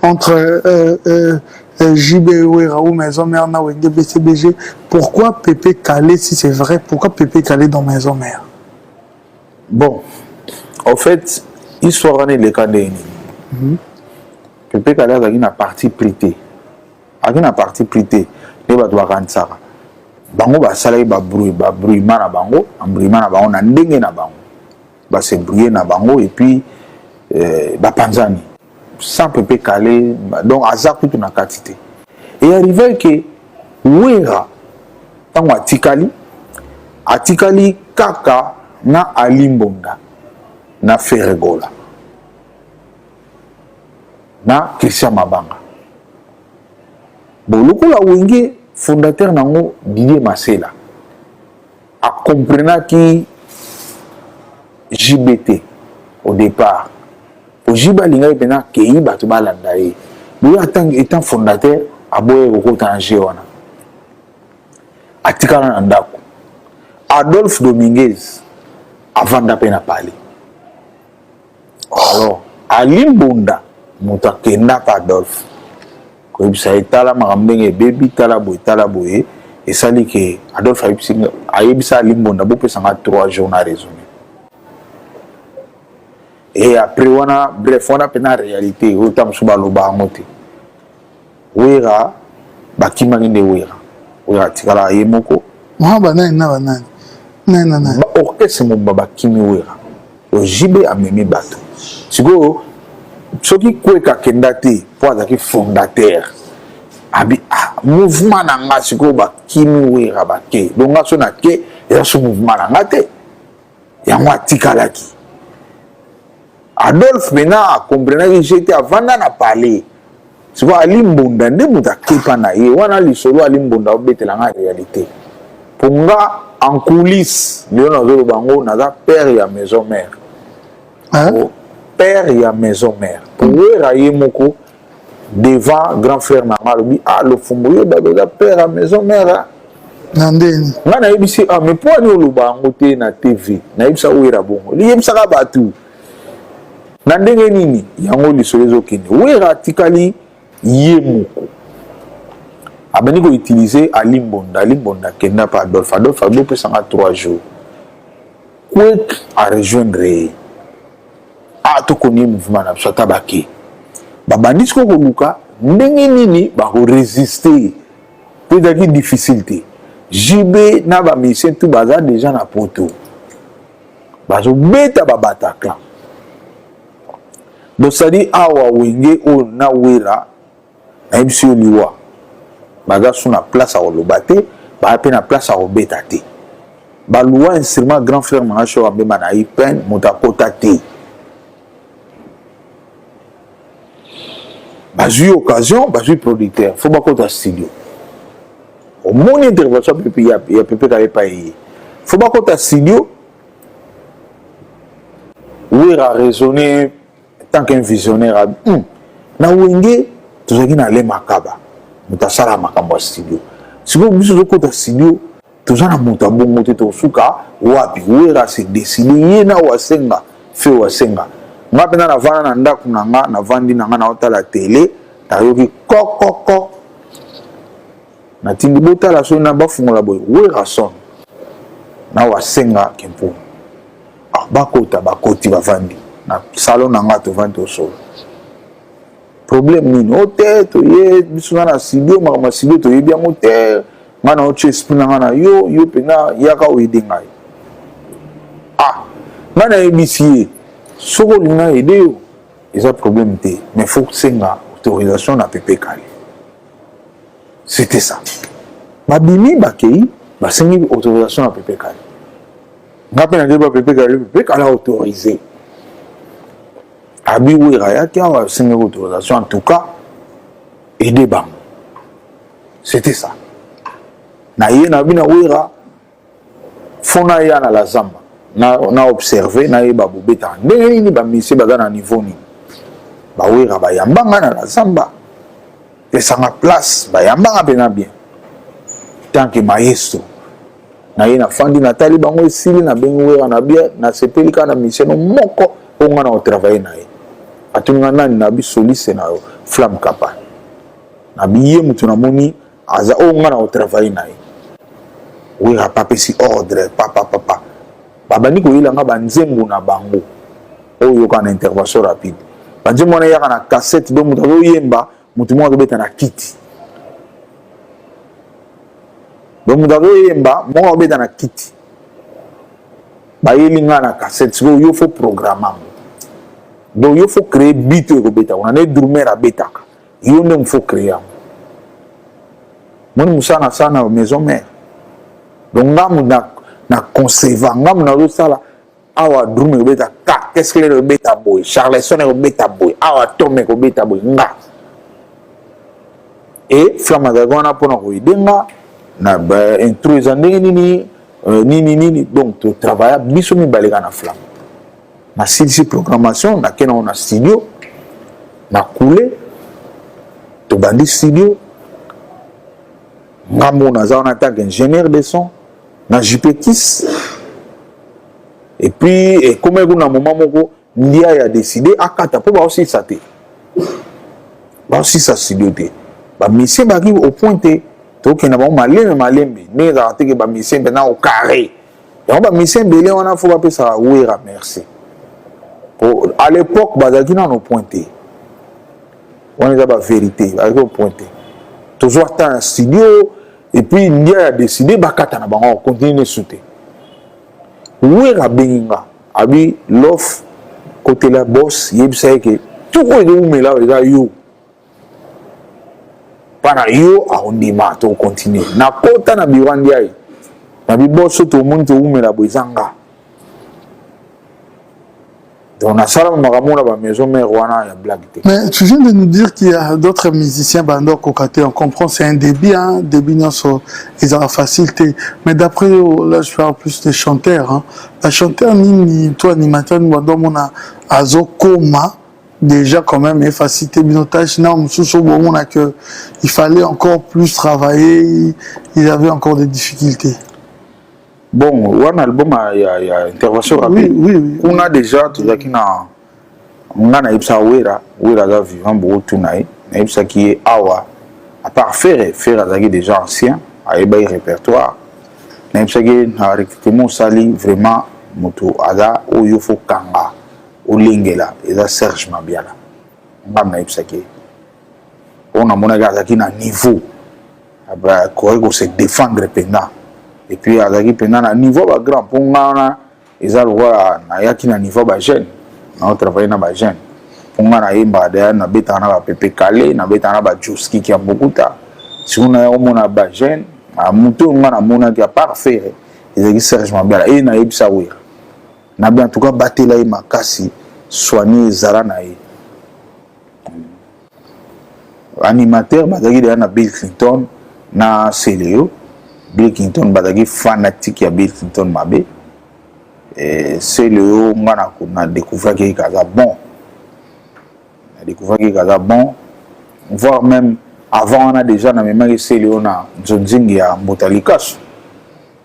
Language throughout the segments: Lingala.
entre JB Wera ou Maison Mère na Wenge BCBG. Pourquoi Pépé Calé, si c'est vrai, pourquoi Pépé Calé dans Maison Mère? Bon, en fait, histoire est le cas de Pépé Calé a une partie prêtée. A une partie prêtée. Les bateaux Kansara. Bango ba salai ba bruit mana bango, embrouillement na bango na ndenge na bango. Ba se brouiller na bango et puis ba panzani. Sans Pépé Calé, donc Azaku tout na quantité. Et arrivé que Wera tango atikali kaka na Alimbonda na Ferregola na Christian Mabanga. Bon, le coup la Wenge fondateur nango Didier Masela a compris qui JBT au départ. Au JBA linga pena kei batu balanda ye. Lui étant fondateur a boye ko tangé wana. Atikala na ndako. Adolphe Dominguez avant d'apena parler. Alors, Alimbonda muta kenda pa Adolphe. Ko ibisa etala magambenge baby tala boye et sali ke Adolphe ayebisa Alimbonda bo pesa nga 3 jours na raisonner. Et après on a bref on a pena réalité autant suba loba ngote. Wera bakimani de Wera tikala yemoko. Moi banani na banani. Non. Ba orchestre mo baba kimi Wera. O jibe amemi bato. Siko soki kweka kendate pour azaki fondateur. Abi mouvement na nga siko ba kimi Wera bake. Donc nga so na ke ya so mouvement na nga te. Ya mwa tikalaki. Adolphe maintenant a compris que j'étais avant d'en parler. C'est quoi Alimbonda nde muta kepa na ye wana lisolo Alimbonda obetela nga réalité. Pour nga en coulisses, Léon Azolo Bango naza père ya maison mère. Père ya maison mère. Pour Wera yemoko devant grand frère nanga lobi le fumbuyo baza père ya maison mère. Nandeni. Nga na yebisi mais pour ani oloba ngo te na TV. Na yebisa Wera bongo. Li yebisa ka batu. Na ndenge nini yango lisolo ezokende Wera atikali ye moko abani ko utiliser Alimbonda kenda pa Adolphe pesa nga 3 jours Kwek a rejoindre to koni mouvement na biso tabaki babandi siko koluka ndenge nini ba ko résister peut-être difficulté JB na ba mission tout baza déjà na poto bazo beta babata clan. Donc ça dit awa wenge o na Wera na ebisi liwa baza sous na place à olobate ba pe na place à obetate ba loi instrument grand frère mangacho abema na ipen motakota te ba ju occasion ba ju producteur faut ba kota studio au mon intervention Pépé ya Pépé Calé pa yi faut ba kota studio Wera raisonner tant qu'un visionnaire na wenge tozaki na le makaba mutasala makambo studio siko biso zokota studio tozana muta bongo te tosuka wapi Wera se décider ye na wasenga fe wasenga nga pena na vana na ndaku na nga na vandi na nga na otala télé tayoki kokoko na tindi botala so na bafungola boy Wera son na wasenga kempo bakoti bavandi na salon na nga to vandi au sol problème nini ote to ye biso na studio ma studio to ye bien ote ngana o esprit na ngana yo pena yaka oide ngai ngana ebisi soko lina ide yo eza problème te mais faut senga autorisation na Pépé Calé c'était ça babimi bakei basengi autorisation na Pépé Calé nga pena ke Pépé Calé autorisé abi Wera ya kia wa sengi autorisation en tout cas aider bam c'était ça na ye na bina Wera fona ya na la zamba na observer na ye babobeta ndenge nini ba mise baza na niveau ni ba Wera ba yambanga na la zamba pesanga place ba yambanga pena bien tant que maestro na ye na fandi na tali bango esili na bengi Wera na bien na sepelika na mission moko onga na travailler na ye atuninga nani na bi soliste na Flamme Kapa na biye mutu na moni aza o nga na o travail na ye oui papa si ordre papa babani ko yilanga banzembo na bango oyo kana intervention rapide banzembo na yaka na cassette do mutu azo yemba mutu mo akobeta na kiti do mutu azo yemba mo akobeta na kiti bayelinga na cassette so yo faut programme donc il faut créer bit ekobeta on a drummer abetaka yo nde faut créer moni musana sana maison mère donc ngamu na conserva ngamu na sala awa drummer ekobeta ka qu'est-ce que le beta boy Charleston ekobeta boy awa Tom ekobeta boy nga et Flamme Kapa pona ko idenga na ba intruisa ndenge nini donc tu travailles biso mi balega na Flamme na silisi programmation na kena on a studio na coulé to bandi studio ngamo na za on attaque ingénieur de son na JP6 et puis et comme un moment moko ndia a décidé akata po ba aussi ça te ba aussi ça studio te ba mission ba ki au pointé to kena ba malembe ne za te ke ba mission na au carré et on ba mission belé on a faut pas ça ouira merci. À l'époque, bazaki na no pointé. On est à la vérité, avec au pointé. Toujours dans un studio et puis il a décidé bakata na bango continuer sauter. Oui la benga, abi l'offre côté la boss, yebisa que tout quoi de mais là yo. Pana yo a on dit ma to continuer. Na kota na biwandi ai. Na bi boss to monde to umela boizanga. On a ça la maison mère wana ya blague. Mais tu viens de nous dire qu'il y a d'autres musiciens bandor kokaté, on comprend c'est un débit non ils ont la facilité. Mais d'après là je parle plus des chanteurs hein. La chanteur ni toi animateur ni bandor mona azo koma déjà quand même et facilité binotage na mususu bon a que il fallait encore plus travailler, il avait encore des difficultés. Bon, un album il y a intervention rapide. Oui. On a déjà tout ça qui na on a ibsa wera da vivant beaucoup tout naï, ibsa qui est awa à part faire azaki déjà ancien, a eba répertoire. Ibsa qui na recrutement sali vraiment moto ada o yofo kanga o lingela eza Serge Mabiala. Ngam na ibsa qui on a mona azaki na niveau aba ko se défendre pendant. Et puis azaki pendant na niveau ba grand pongana eza lwa na yaki na niveau ba jeune na travailler na ba jeune pongana yemba da na beta na ba pepe calé na beta na ba juski ki ambokuta si on a omona ba jeune a muto ngana mona ki a parfait ezaki Serge Mabiala et na yebisa wira na bien en tout cas batela e makasi soigner zara na ye animateur bazaki da na Bill Clinton na Célio Bill Clinton bazaki fanatique ya Bill Clinton mabe et c'est le ngana ko na découvert que kaza bon na découvert que kaza bon voire même avant on a déjà na mémoire c'est le na Nzonzingi ya Mbotalikas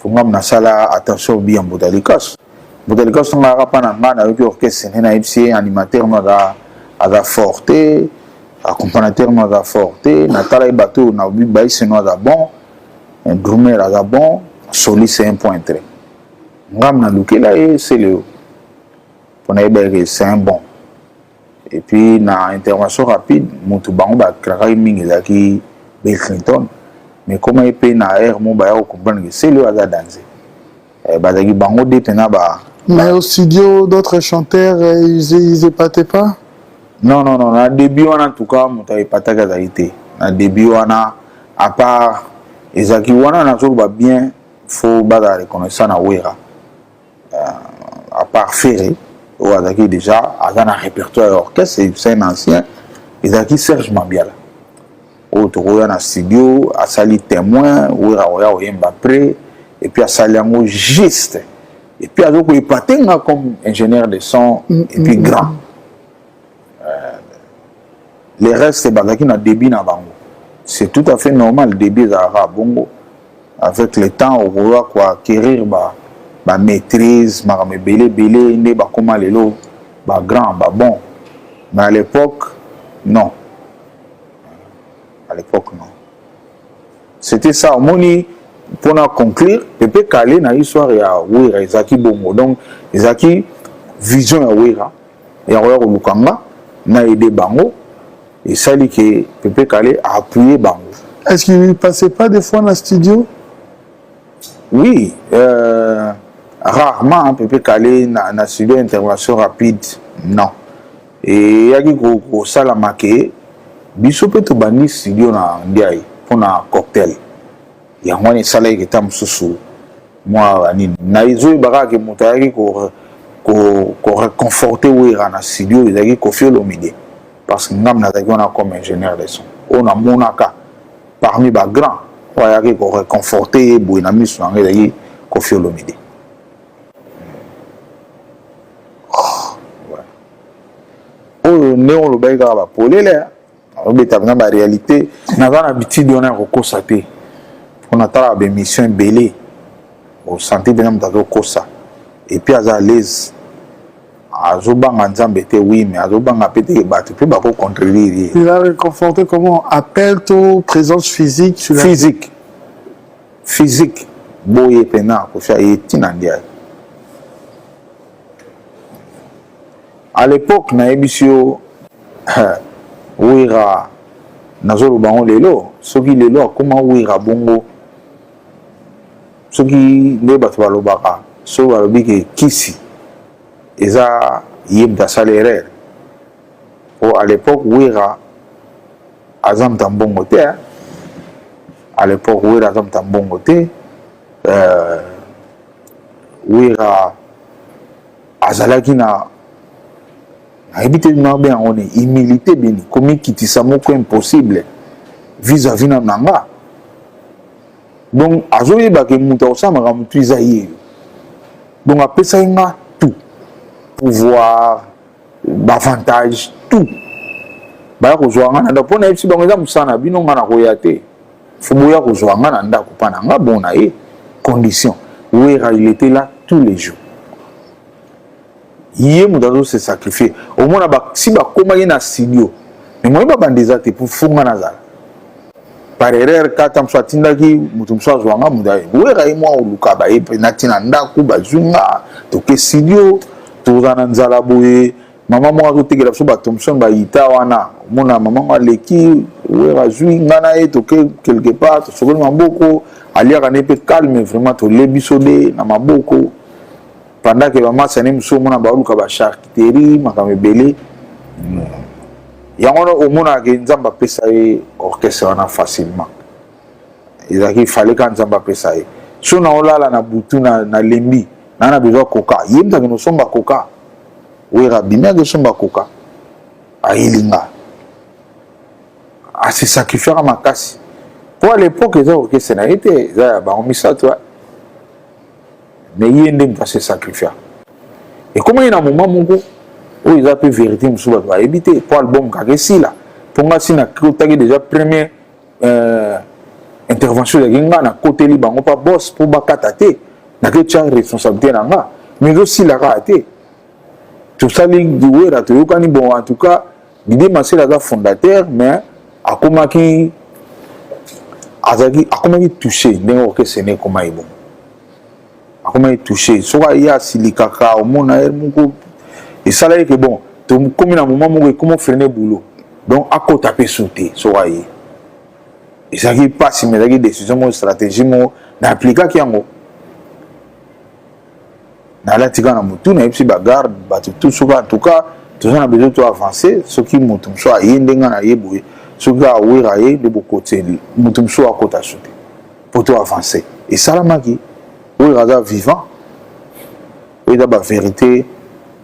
fungam na sala attention bien Mbotalikas on a pas na ngana avec orchestre na MC animateur na ada forte accompagnateur na ada forte na tala bateau na bi baïs no ada bon un drummer à bon, soliste c'est un point très. Ngam na lukela et c'est le pour n'aider c'est un bon. Et puis na intervention rapide, mutu bango ba kraka mingi zaki Bill Clinton. Mais comment il peut na air mon ba comprendre que c'est le à danser. Ba zaki bango détena ba. Mais au studio d'autres chanteurs ils épataient pas. Non, na début on en tout cas muta épataka zaité. Na début on a à part ezaki wana na zoba bien faut bada reconnaissance na wera à part Ferré ou azaki déjà azana répertoire orchestre c'est un ancien ezaki Serge Mabiala au tokoya na studio asali témoin wera oya oyemba près et puis asali yango juste et puis azoko epatenga comme ingénieur de son et puis grand les restes bazaki na débit na bango. C'est tout à fait normal, le début d'Arabe Bongo. Avec le temps, on va quoi acquérir ma maîtrise, ma belé, né, comment les lots, grand, bon. Mais à l'époque, non. À l'époque, non. C'était ça. Pour conclure, Pepe Kale na histoire ya Wera Ezaki Bongo. Donc, Ezaki vision ya Wera. Ya Wera Lukanga na aidé Bango. Et ça dit que Pepe Kale a appuyé Bango. Est-ce qu'il ne passait pas des fois dans le studio? Oui. Rarement, Pepe Kale na studio intervention rapide. Non. Et Yagi Goko Salamake, biso peut bani studio na Ndiaye pour un cocktail. Il y a un salaire qui est un sous moi na izo ibara ke mutaki ko réconforter Wera na studio ezaki Koffi Olomide parce que ngam na taki on comme ingénieur de son on a monaka parmi ba grands oyaki ko réconforter boina miso na ezaki Koffi Olomide. Oh néon le baïga ba polele obeta na ba réalité na ba habitude on a reconstaté. On a des missions belées au santé de l'homme Kosa. Et puis, à l'aise, à Zobang Nzambe, oui, mais à Zobang a pété les bateaux, puis il contredire. Il a réconforté comment? Appel to présence physique sur la... Physique. Physique. Boye pena, pour faire Tinandia. À l'époque, na ebisio, Wera, Nazolo Bango Lelo, ce qui lelo, comment Wera Bongo. Ce qui n'est pas le baka, ce qui est kisi, et ça y est salaire. À l'époque, Wera Azam Tambongote, à l'époque, Wera Azam Tambongote, Wera Azalaki na habité bien, on est humilité, bien, comme qui est impossible vis-à-vis de Nanga. Donc, azoye ba ke muta osama ka mutu izaye. Donc, après ça, il y a tout. Pouvoir, avantage, tout. Ba ko zoanga na po na ipsi bango za musana bino ngana ko yate. Fubo ya ko zoanga na ndako pana nga bona e condition. Wera il était là tous les jours. Yé mudazo se sacrifier. Au moins ba si ba koma na studio. Mais moi ba bandeza te pour funga na zala. Par erreur, quand tu as dit que tu as joué, tu as dit que tu as zunga, tu as studio, tu as dit maman moi tu as dit que tu as maman leki, tu quelque part, tu as beaucoup, alia un peu calme, vraiment tu as bisodé, na maboko. Pendant que maman s'est mis sur mon abaou kaba charcuterie, ma belé. Yango au monde a Nzamba pesa orchestre na facilement. Il fallait que Nzamba pesa. So na olala na butu na lembi, na besoin coca. Yemta que nous sommes coca. Wera bimia que sommes coca. Ailinga. A se sacrifier à makasi. Pour l'époque les orchestres na été za ba on misa toi. Mais yende mta se sacrifier. Et comment il y a un moment mongo où ils appellent vérité, nous sommes éviter pour l'album Kagesi là. Pour moi, si on a déjà première intervention de Ginga, na côté libre, on pas boss pour bakatate, na que tu as responsabilité nanga, mais aussi la raté. Tout ça les doués là, tu vois bon en tout cas, l'idée c'est la fondateur, mais à comment qui touché, d'un que ce n'est comment il bon, à comment il touché, soit il y a silicaka au monde à mon. Et ça là que bon, comme il a un moment où comment freiner le boulot. Donc à côté taper sauter, soyez. Et ça qui passe, mais des décisions, stratégie, d'appliquer qui en dans la tigana mutu, na ipsi bagarre, tout ça en tout cas, tout ça a besoin de avancer, ce qui mutum soit yendenga na yeboui, ce qui a ouiraye de beaucoup côté, mutum soit à côté sauter pour tout avancer. Et ça la magie, ouiraza vivant, ouiraza la vérité.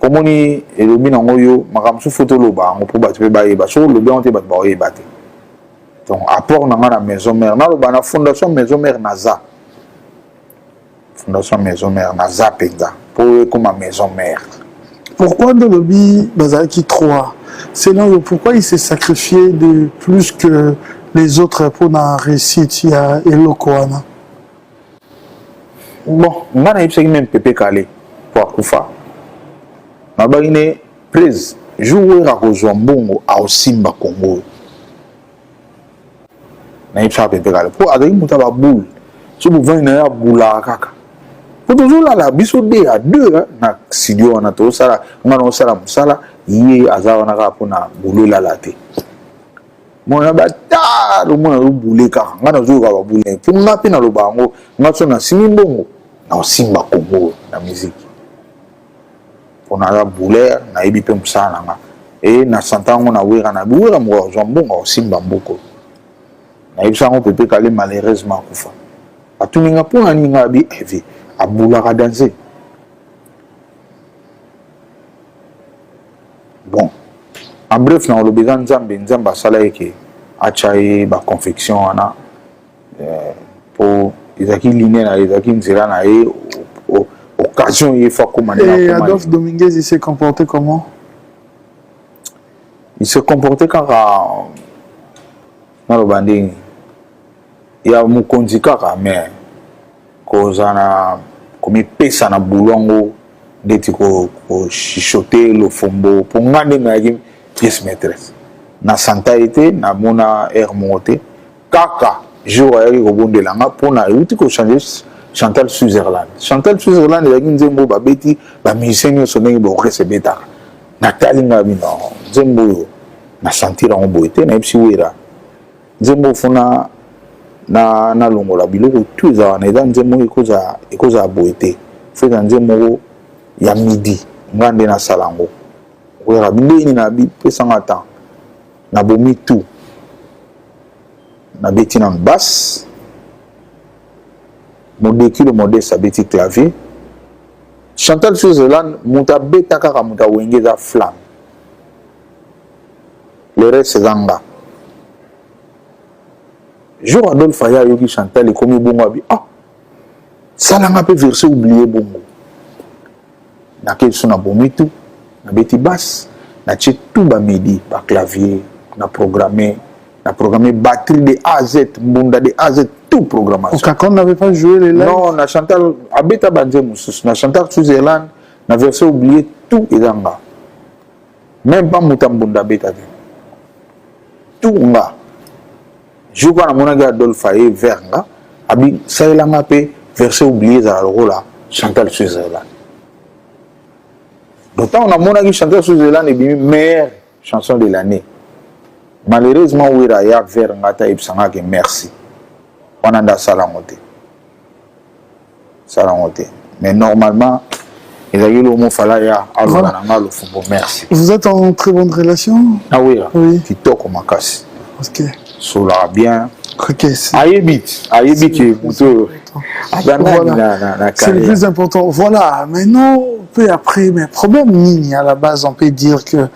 Comme on est le bien en oyo, ma ramsou photo loba, on peut battre ba sur le bien on te battre ba oye battre. Donc apport na la maison mère, na loba na fondation maison mère Naza. Fondation maison mère Naza penza pour comme ma maison mère. Pourquoi dans le bi Bazaki 3? C'est là pourquoi il s'est sacrifié de plus que les autres pour la réussite il a Elokoana. Bon, on a même Pepe Kale pour Akufa. Ma bagine prise jour à kozwa mbongo aosimba Congo na yebisa pepe kala po azali moto ba boule so bovani na ya bula kaka po tozolala biso de à deux na studio wana tosala ngana osala mosala ye aza wana kaka mpona bulu elala te mona batalo mona lobule kaka ngana ozoyoka babule po nga mpe naloba yango nga so nasimi mbongo na osimba Congo na miziki mpona aza bouler nayebi mpe mosala na nga e na santa yango na wera na biwera moko azwa mbongo aosimba mboko nayebisa yango pepe kale malheureusement akufa atuni nga mpona nini nga abi evi abulaka danse bon en bref na olobeka nzambe asala eke atya ye baconfection wana po ezalaki linie na ye ezalaki nzela na ye occasion ye fa koma et Adolphe Dominguez il s'est comporté comment? Il s'est comporté kaka naloba ndenge ya mokonzi kaka mais kozana komipesa na bulwango ndeti kochichote lofombo po nga ndenge ayaki pièce maîtresse na santa ete na mona air moko te kaka jour ayaki kobondela nga mpona euti kochange Chantal Switzerland ezalaki nzembo babeti bamusicien nyonso ndenge baorkestre ebetaka natali nga bino nzembo oyo nasentir yango boye te nayebisi wera nzembo ofuna nalongola biloko tu eza wana eza nzembo ekozala boye te feza nzembo ya midi nga nde nasala yango okoyaka bileni na bipesanga temps nabomi tu nabeti na basse modeki le modeste abeti clavier Chantal Switzerland muta beta kaka muta wengeza flamme le reste zanga jour Adolphe aya yoki Chantal et comme bongo abi ah salanga pe verser oublier bongo na keso na bomitu na beti basse na tche tout ba midi ba clavier na programmer batterie de A à Z mbunda de A à Z tout programmation. Quand on n'avait pas joué les lives? Non, na Chantal abeta banze mususu na Chantal Switzerland na version oublié tout ezanga même pas mutambunda beta tout nga jour na mona ga Adolphe et verga abi sailanga pe version oublié za rola Chantal Switzerland d'autant on a mona qui Chantal Switzerland est meilleure chanson de l'année. Malheureusement wira ya vers ngata ibsanga ke merci on a salangote mais normalement il a eu le mot fala ya alona na le football merci. Vous êtes en très bonne relation? Ah oui, oui. Kitoko makasi OK sola bien OK ayebit ke muto c'est le plus important. Voilà, maintenant peu après mes problèmes à la base on peut dire que